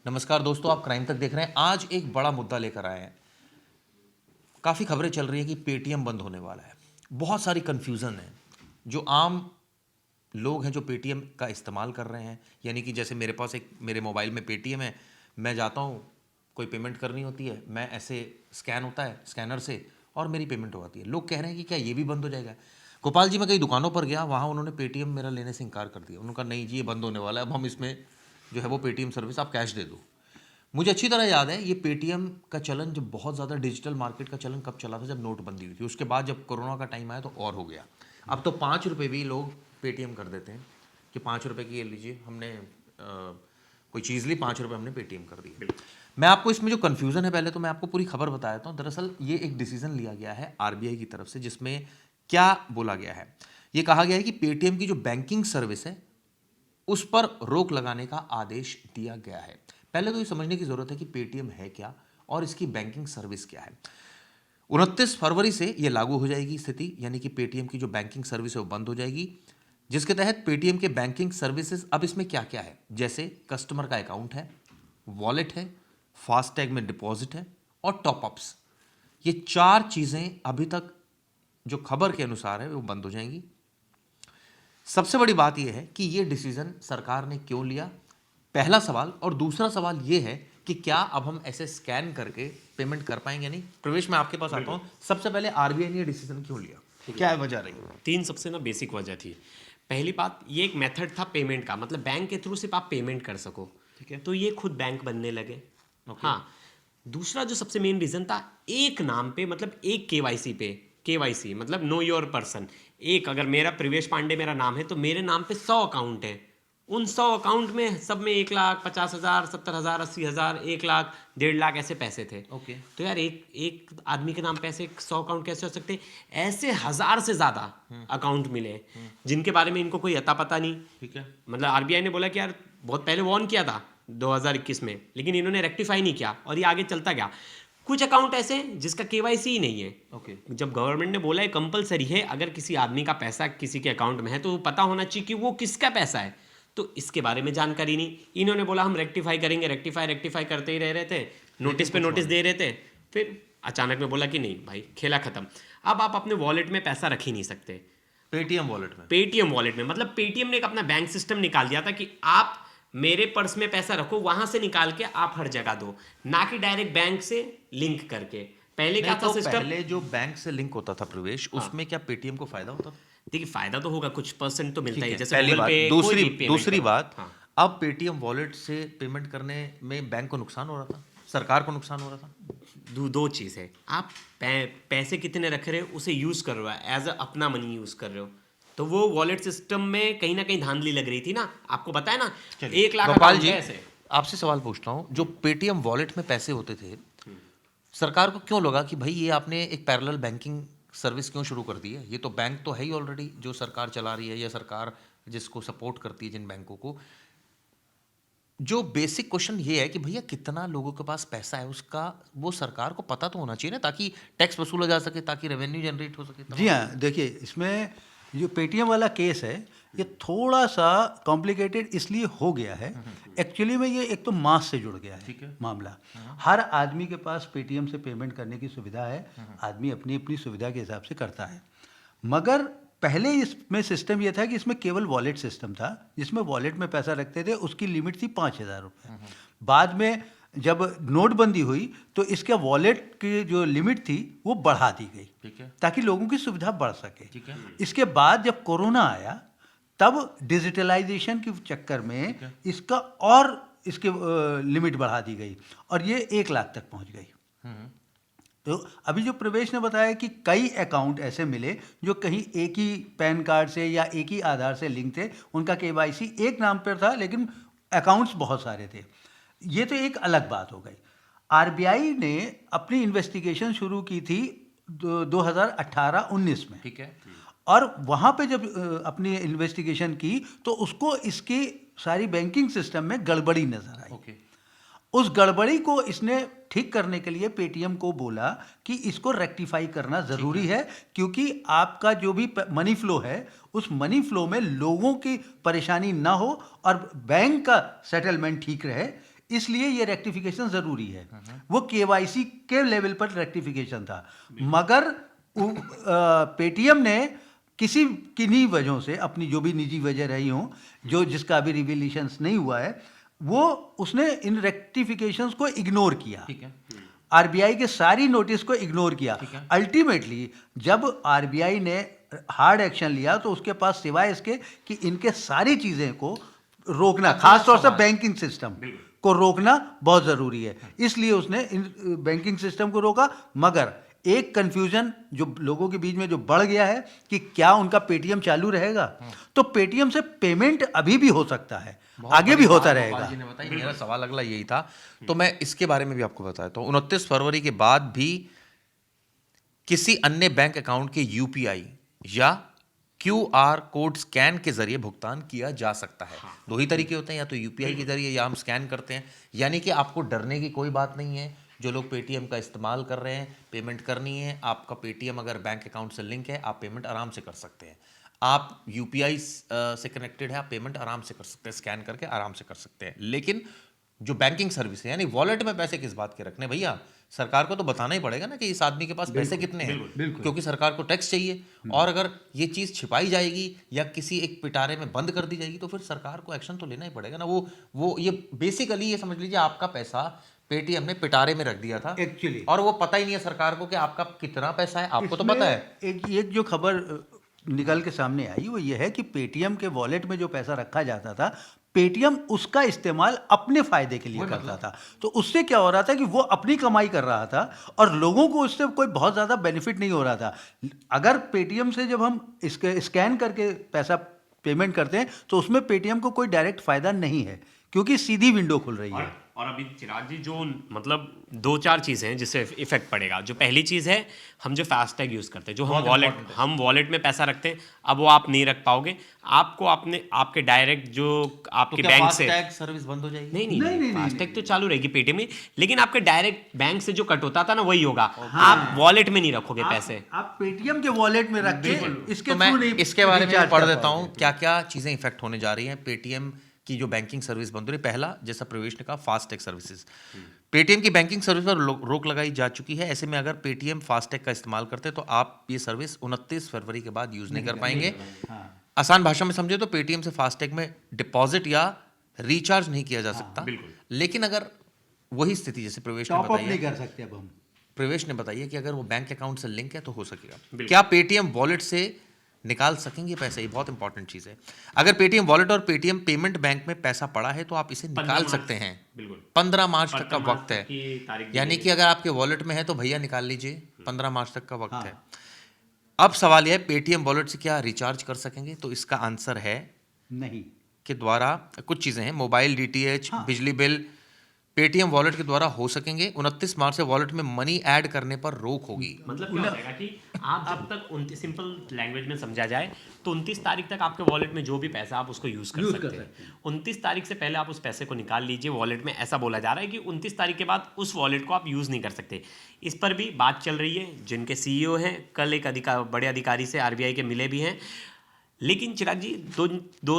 नमस्कार दोस्तों, आप क्राइम तक देख रहे हैं। आज एक बड़ा मुद्दा लेकर आए हैं। काफ़ी खबरें चल रही है कि पेटीएम बंद होने वाला है। बहुत सारी कन्फ्यूज़न है। जो आम लोग हैं जो पेटीएम का इस्तेमाल कर रहे हैं, यानी कि जैसे मेरे पास एक मेरे मोबाइल में पेटीएम है, मैं जाता हूँ, कोई पेमेंट करनी होती है, मैं ऐसे स्कैन होता है स्कैनर से और मेरी पेमेंट हो जाती है। लोग कह रहे हैं कि क्या ये भी बंद हो जाएगा। गोपाल जी, मैं कई दुकानों पर गया, वहाँ उन्होंने पेटीएम मेरा लेने से इनकार कर दिया। उन्होंने कहा नहीं जी, ये बंद होने वाला है, अब हम इसमें जो है वो पेटीएम सर्विस आप कैश दे दो। मुझे अच्छी तरह याद है ये पेटीएम का चलन जब बहुत ज़्यादा डिजिटल मार्केट का चलन कब चला था, जब नोटबंदी हुई थी। उसके बाद जब कोरोना का टाइम आया तो और हो गया। अब तो 5 रुपये भी लोग पेटीएम कर देते हैं कि 5 रुपये की ये लीजिए, हमने कोई चीज़ ली, 5 रुपये हमने पेटीएम कर दी। मैं आपको इसमें जो कन्फ्यूज़न है, पहले तो मैं आपको पूरी खबर बता देता हूँ। दरअसल ये एक डिसीज़न लिया गया है आरबीआई की तरफ से, जिसमें क्या बोला गया है, ये कहा गया है कि पेटीएम की जो बैंकिंग सर्विस है उस पर रोक लगाने का आदेश दिया गया है। पहले तो ये समझने की जरूरत है कि पेटीएम है क्या और इसकी बैंकिंग सर्विस क्या है। 29 फरवरी से ये लागू हो जाएगी स्थिति, यानी कि पेटीएम की जो बैंकिंग सर्विस है वो बंद हो जाएगी, जिसके तहत पेटीएम के बैंकिंग सर्विसेज अब इसमें क्या क्या है, जैसे कस्टमर का अकाउंट है, वॉलेट है, फास्टैग में डिपॉजिट है और टॉपअप्स। ये 4 चीज़ें अभी तक जो खबर के अनुसार है वो बंद हो जाएंगी। सबसे बड़ी बात यह है कि ये डिसीजन सरकार ने क्यों लिया, पहला सवाल। और दूसरा सवाल ये है कि क्या अब हम ऐसे स्कैन करके पेमेंट कर पाएंगे नहीं। प्रवेश, मैं आपके पास आता हूं। सबसे पहले आरबीआई ने ये डिसीजन क्यों लिया, क्या है वजह रही? 3 सबसे ना बेसिक वजह थी। पहली बात, ये एक मेथड था पेमेंट का, मतलब बैंक के थ्रू सिर्फ आप पेमेंट कर सको, ठीक है। तो ये खुद बैंक बनने लगे। Okay. हाँ, दूसरा जो सबसे मेन रीजन था, एक नाम पे, मतलब एक केवाईसी पे, केवाईसी मतलब नो योर पर्सन। एक, अगर मेरा प्रवेश पांडे मेरा नाम है तो मेरे नाम पे 100 अकाउंट है। उन 100 अकाउंट में सब में 1,50,000, 70,000, 80,000, 1,00,000, 1,50,000 ऐसे पैसे थे। Okay. तो यार एक आदमी के नाम पे ऐसे 100 अकाउंट कैसे हो सकते? ऐसे 1,000 से ज्यादा अकाउंट मिले जिनके बारे में इनको कोई अता पता नहीं। ठीक है। मतलब आरबीआई ने बोला कि यार, बहुत पहले वार्न किया था 2021 में, लेकिन इन्होंने रेक्टिफाई नहीं किया और ये आगे चलता गया। कुछ अकाउंट ऐसे हैं जिसका केवाईसी ही नहीं है। ओके। जब गवर्नमेंट ने बोला है कंपलसरी है, अगर किसी आदमी का पैसा किसी के अकाउंट में है तो पता होना चाहिए कि वो किसका पैसा है, तो इसके बारे में जानकारी नहीं। इन्होंने बोला हम रेक्टिफाई करेंगे, रेक्टिफाई करते ही रह रहे थे, नोटिस पे नोटिस दे रहे थे, फिर अचानक में बोला कि नहीं भाई, खेला खत्म। अब आप अपने वॉलेट में पैसा रख ही नहीं सकते। पेटीएम वॉलेट में, पेटीएम वॉलेट में मतलब पेटीएम ने एक अपना बैंक सिस्टम निकाल दिया था कि आप मेरे पर्स में पैसा रखो, वहां से निकाल के आप हर जगह दो, ना कि डायरेक्ट बैंक से लिंक करके। पहले क्या था तो सिस्टम? पहले जो बैंक से लिंक होता था प्रवेश, उसमें क्या पेटीएम को फायदा होता था? देखिए, फायदा तो होगा, कुछ परसेंट तो मिलता ठीक ही है, है, जैसे पहली गूगल बात। पे दूसरी कोई भी दूसरी पेमेंट बात, करो। हाँ, अब पेटीएम वॉलेट से पेमेंट करने में बैंक को नुकसान हो रहा था, सरकार को नुकसान हो रहा था। दो चीज़ है, आप पैसे कितने रख रहे हो उसे यूज़ कर रहे हो, एज अ अपना मनी यूज़ कर रहे हो, तो वो वॉलेट सिस्टम में कहीं ना कहीं धांधली लग रही थी ना। आपको पता है ना, 1,00,000 गोपाल account जी, है ऐसे। आपसे सवाल पूछता हूँ, जो पेटीएम वॉलेट में पैसे होते थे, सरकार को क्यों लगा कि भाई ये आपने एक पैरेलल बैंकिंग सर्विस क्यों शुरू कर दी है? ये तो बैंक तो है ही ऑलरेडी जो सरकार चला रही है, या सरकार जिसको सपोर्ट करती है जिन बैंकों को। जो बेसिक क्वेश्चन ये है कि भैया कितना लोगों के पास पैसा है, उसका वो सरकार को पता तो होना चाहिए ना, ताकि टैक्स वसूला जा सके, ताकि रेवेन्यू जनरेट हो सके। जी हाँ, देखिए इसमें जो पेटीएम वाला केस है ये थोड़ा सा कॉम्प्लिकेटेड इसलिए हो गया है। एक्चुअली में ये एक तो मास से जुड़ गया ठीक है है। मामला। हर आदमी के पास पेटीएम से पेमेंट करने की सुविधा है, आदमी अपनी अपनी सुविधा के हिसाब से करता है। मगर पहले इसमें सिस्टम ये था कि इसमें केवल वॉलेट सिस्टम था, जिसमें वॉलेट में पैसा रखते थे, उसकी लिमिट थी 5,000 रुपये। बाद में जब नोटबंदी हुई तो इसके वॉलेट की जो लिमिट थी वो बढ़ा दी गई, ठीक है। ताकि लोगों की सुविधा बढ़ सके। ठीक है। इसके बाद जब कोरोना आया तब डिजिटलाइजेशन के चक्कर में इसका और इसके लिमिट बढ़ा दी गई और ये 1,00,000 तक पहुंच गई। तो अभी जो प्रवेश ने बताया कि कई अकाउंट ऐसे मिले जो कहीं एक ही पैन कार्ड से या एक ही आधार से लिंक थे, उनका केवाईसी एक नाम पर था लेकिन अकाउंट्स बहुत सारे थे। ये तो एक अलग बात हो गई। आरबीआई ने अपनी इन्वेस्टिगेशन शुरू की थी 2018-19 में। ठीक है। और वहाँ पे जब अपनी इन्वेस्टिगेशन की तो उसको इसकी सारी बैंकिंग सिस्टम में गड़बड़ी नजर आई। ओके। उस गड़बड़ी को इसने ठीक करने के लिए पेटीएम को बोला कि इसको रेक्टिफाई करना ज़रूरी है, क्योंकि आपका जो भी मनी फ्लो है उस मनी फ्लो में लोगों की परेशानी ना हो और बैंक का सेटलमेंट ठीक रहे, इसलिए ये रेक्टिफिकेशन जरूरी है। वो केवाईसी के लेवल पर रेक्टिफिकेशन था, मगर पेटीएम ने किसी किन्हीं वजहों से, अपनी जो भी निजी वजह रही हो, जो जिसका अभी रिविलेशंस नहीं हुआ है, वो उसने इन रेक्टिफिकेशंस को इग्नोर किया। ठीक है। आरबीआई के सारी नोटिस को इग्नोर किया। अल्टीमेटली जब आरबीआई ने हार्ड एक्शन लिया तो उसके पास सिवाय इसके कि इनके सारी चीजें को रोकना, खासतौर से बैंकिंग सिस्टम को रोकना बहुत जरूरी है, इसलिए उसने इन बैंकिंग सिस्टम को रोका। मगर एक कंफ्यूजन जो लोगों के बीच में जो बढ़ गया है कि क्या उनका पेटीएम चालू रहेगा, तो पेटीएम से पेमेंट अभी भी हो सकता है, आगे भी होता रहेगा। गोपाल जी ने बताया, मेरा सवाल अगला यही था, तो मैं इसके बारे में भी आपको बताता हूँ। 29 फरवरी के बाद भी किसी अन्य बैंक अकाउंट के यूपीआई या क्यूआर कोड स्कैन के जरिए भुगतान किया जा सकता है। दो ही तरीके होते हैं, या तो यूपीआई के जरिए या हम स्कैन करते हैं। यानी कि आपको डरने की कोई बात नहीं है। जो लोग पेटीएम का इस्तेमाल कर रहे हैं, पेमेंट करनी है, आपका पेटीएम अगर बैंक अकाउंट से लिंक है, आप पेमेंट आराम से कर सकते हैं। आप यूपीआई से कनेक्टेड है, आप पेमेंट आराम से कर सकते हैं, स्कैन करके आराम से कर सकते हैं। लेकिन जो बैंकिंग सर्विस है, यानी वॉलेट में पैसे किस बात के रखने, भैया सरकार को तो बताना ही पड़ेगा ना कि इस आदमी के पास पैसे कितने हैं, क्योंकि सरकार को टैक्स चाहिए। और अगर ये चीज़ छिपाई जाएगी या किसी एक पिटारे में बंद कर दी जाएगी तो फिर सरकार को एक्शन तो लेना ही पड़ेगा ना। वो ये बेसिकली ये समझ लीजिए, आपका पैसा पेटीएम ने पिटारे में रख दिया था एक्चुअली, और वो पता ही नहीं है सरकार को कि आपका कितना पैसा है। आपको तो पता है। एक जो खबर निकल के सामने आई वो ये है कि पेटीएम के वॉलेट में जो पैसा रखा जाता था, पेटीएम उसका इस्तेमाल अपने फायदे के लिए करता था। तो उससे क्या हो रहा था कि वो अपनी कमाई कर रहा था और लोगों को उससे कोई बहुत ज़्यादा बेनिफिट नहीं हो रहा था। अगर पेटीएम से जब हम इसके स्कैन करके पैसा पेमेंट करते हैं तो उसमें पेटीएम को कोई डायरेक्ट फ़ायदा नहीं है, क्योंकि सीधी विंडो खुल रही है। और अभी चिराग जी, जो मतलब 2-4 चीज़ें हैं जिससे इफेक्ट पड़ेगा। जो पहली चीज़ है, हम जो फास्टैग यूज़ करते हैं, जो हम वॉलेट में पैसा रखते हैं, अब वो आप नहीं रख पाओगे। आपको आपके डायरेक्ट जो आपके तो बैंक से फास्टैग सर्विस बंद हो जाएगी? नहीं, फास्टैग तो चालू रहेगी पेटीएम में, लेकिन आपके डायरेक्ट बैंक से जो कट होता था ना, वही होगा। आप वॉलेट में नहीं रखोगे पैसे, आप पेटीएम के वॉलेट में रख के इसके तो मैं थ्रू नहीं इसके बारे में रिचार्ज पढ़ कर देता पाओगे। हूँ क्या क्या चीज़ें इफेक्ट होने जा रही हैं पेटीएम की जो बैंकिंग सर्विस बंद हो रही है। पहला, जैसा प्रवेश ने कहा, फास्टैग सर्विसेज। पेटीएम की बैंकिंग सर्विस पर रोक लगाई जा चुकी है। ऐसे में अगर पेटीएम फास्टैग का इस्तेमाल करते हैं तो आप ये सर्विस 29 फरवरी के बाद यूज़ नहीं कर पाएंगे। आसान भाषा में समझे तो पेटीएम से फास्टैग में डिपॉजिट या रिचार्ज नहीं किया जा सकता। लेकिन अगर वही स्थिति जैसे प्रवेश ने टॉप अप बताई नहीं है, कर सकते अब हम। प्रवेश ने बताइए कि अगर वो बैंक अकाउंट से लिंक है तो हो सकेगा। क्या पेटीएम वॉलेट से निकाल सकेंगे पैसे? ये बहुत इंपॉर्टेंट चीज़ है। अगर पेटीएम वॉलेट और पेटीएम पेमेंट बैंक में पैसा पड़ा है तो आप इसे निकाल सकते हैं। 15 मार्च तक का वक्त है। यानी कि अगर आपके वॉलेट में है तो भैया निकाल लीजिए, 15 मार्च तक का वक्त है। अब सवाल यह है, पेटीएम वॉलेट से क्या रिचार्ज कर सकेंगे? तो इसका आंसर है नहीं। के द्वारा कुछ चीज़ें हैं, मोबाइल डीटीएच, बिजली बिल पेटीएम वॉलेट के द्वारा हो सकेंगे। 29 मार्च से वॉलेट में मनी ऐड करने पर रोक होगी। मतलब क्या हो जाएगा कि आप जब तक 29, सिंपल लैंग्वेज में समझा जाए तो 29 तारीख तक आपके वॉलेट में जो भी पैसा आप उसको यूज़ कर सकते हैं। 29 तारीख से पहले आप उस पैसे को निकाल लीजिए वॉलेट में। ऐसा बोला जा रहा है कि 29 तारीख के बाद उस वॉलेट को आप यूज़ नहीं कर सकते। इस पर भी बात चल रही है। जिनके सीईओ हैं, कल एक बड़े अधिकारी से आरबीआई के मिले भी हैं। लेकिन चिराग जी, दो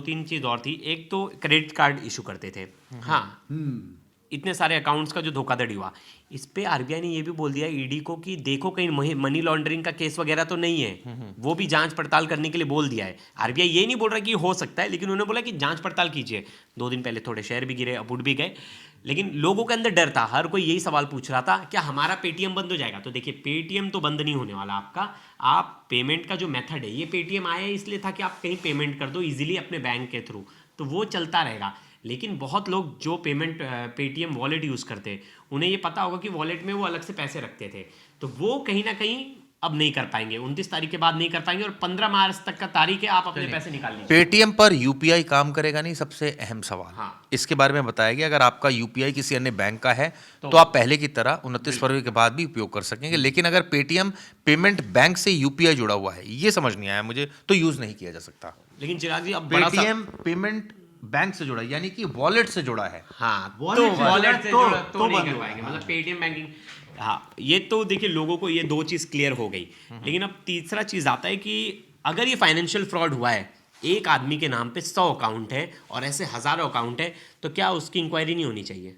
तीन चीज़ और थी। एक तो क्रेडिट कार्ड इशू करते थे, हाँ, इतने सारे अकाउंट्स का जो धोखाधड़ी हुआ, इस पे आरबीआई ने ये भी बोल दिया ईडी को कि देखो कहीं मनी लॉन्ड्रिंग का केस वगैरह तो नहीं है। वो भी जांच पड़ताल करने के लिए बोल दिया है। आरबीआई ये नहीं बोल रहा कि हो सकता है, लेकिन उन्होंने बोला कि जांच पड़ताल कीजिए। 2 दिन पहले थोड़े शेयर भी गिरे, अब उठ भी गए, लेकिन लोगों के अंदर डर था। हर कोई यही सवाल पूछ रहा था, क्या हमारा पेटीएम बंद हो जाएगा? तो देखिए, पेटीएम तो बंद नहीं होने वाला आपका। आप पेमेंट का जो मेथड है, ये पेटीएम आया इसलिए था कि आप कहीं पेमेंट कर दो इजीली अपने बैंक के थ्रू, तो वो चलता रहेगा। लेकिन बहुत लोग जो पेटीएम वॉलेट यूज़ करते हैं, उन्हें ये पता होगा कि वॉलेट में वो अलग से पैसे रखते थे, तो वो कहीं ना कहीं अब नहीं कर पाएंगे। 29 तारीख के बाद नहीं कर पाएंगे और 15 मार्च तक का तारीख है, आप अपने पैसे निकाल लीजिए। पेटीएम पर यूपीआई काम करेगा नहीं, सबसे अहम सवाल। हाँ। इसके बारे में बताया गया, अगर आपका यूपीआई किसी अन्य बैंक का है तो आप पहले की तरह 29 फरवरी के बाद भी उपयोग कर सकेंगे। लेकिन अगर पेटीएम पेमेंट बैंक से यूपीआई जुड़ा हुआ है, ये समझ नहीं आया मुझे, तो यूज नहीं किया जा सकता। लेकिन चिराग जी, अब बड़ा सा पेटीएम पेमेंट बैंक से जुड़ा है, यानी कि वॉलेट से जुड़ा है। हाँ, वॉलेट से वॉलेट से जुड़ा तो नहीं बंद कर होगा। पाएंगे, मतलब पेटीएम बैंकिंग। हाँ, ये तो देखिए, लोगों को ये 2 चीज़ क्लियर हो गई। लेकिन अब तीसरा चीज़ आता है कि अगर ये फाइनेंशियल फ्रॉड हुआ है एक आदमी के नाम पे 100 अकाउंट है और ऐसे हजारों अकाउंट है, तो क्या उसकी इंक्वायरी नहीं होनी चाहिए?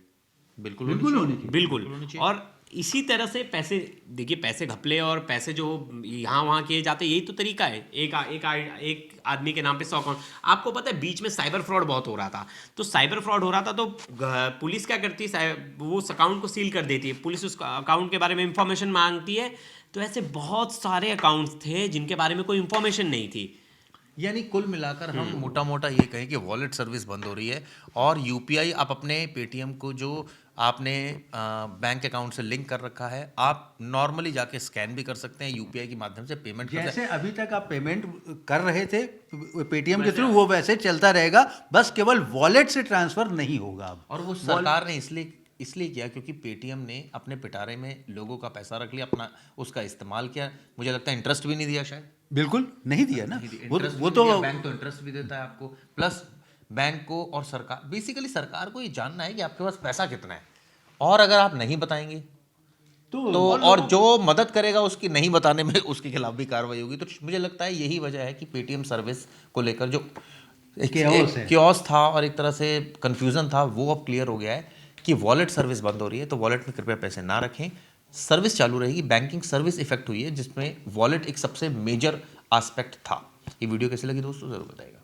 बिल्कुल बिल्कुल होनी चाहिए। बिल्कुल। और इसी तरह से पैसे, देखिए पैसे घपले और पैसे जो यहाँ वहाँ किए जाते हैं, यही तो तरीका है। एक आदमी के नाम पे 100 अकाउंट। आपको पता है बीच में साइबर फ्रॉड बहुत हो रहा था, तो साइबर फ्रॉड हो रहा था तो पुलिस क्या करती है, वो उस अकाउंट को सील कर देती है, पुलिस उस अकाउंट के बारे में इंफॉर्मेशन मांगती है। तो ऐसे बहुत सारे अकाउंट्स थे जिनके बारे में कोई इंफॉर्मेशन नहीं थी। यानी कुल मिलाकर हम मोटा मोटा ये कहें कि वॉलेट सर्विस बंद हो रही है, और यूपीआई आप अपने पेटीएम को जो आपने बैंक अकाउंट से लिंक कर रखा है, आप नॉर्मली जाके स्कैन भी कर सकते हैं, यूपीआई के माध्यम से पेमेंट कर सकते जैसे अभी तक आप पेमेंट कर रहे थे पेटीएम के थ्रू, वो वैसे चलता रहेगा, बस केवल वॉलेट से ट्रांसफर नहीं होगा अब। और वो सरकार ने इसलिए किया क्योंकि पेटीएम ने अपने पिटारे में लोगों का पैसा रख लिया, अपना उसका इस्तेमाल किया। मुझे लगता है इंटरेस्ट भी नहीं दिया शायद। बिल्कुल नहीं दिया ना, वो तो बैंक तो इंटरेस्ट भी देता है आपको, प्लस बैंक को और सरकार, बेसिकली सरकार को ये जानना है कि आपके पास पैसा कितना है, और अगर आप नहीं बताएंगे तो और जो मदद करेगा उसकी नहीं बताने में उसके खिलाफ भी कार्रवाई होगी। तो मुझे लगता है यही वजह है कि पेटीएम सर्विस को लेकर जो क्योस था और एक तरह से कंफ्यूजन था, वो अब क्लियर हो गया है कि वॉलेट सर्विस बंद हो रही है, तो वॉलेट में कृपया पैसे ना रखें, सर्विस चालू रहेगी। बैंकिंग सर्विस इफेक्ट हुई है जिसमें वॉलेट एक सबसे मेजर एस्पेक्ट था। ये वीडियो कैसी लगी दोस्तों, जरूर बताइएगा।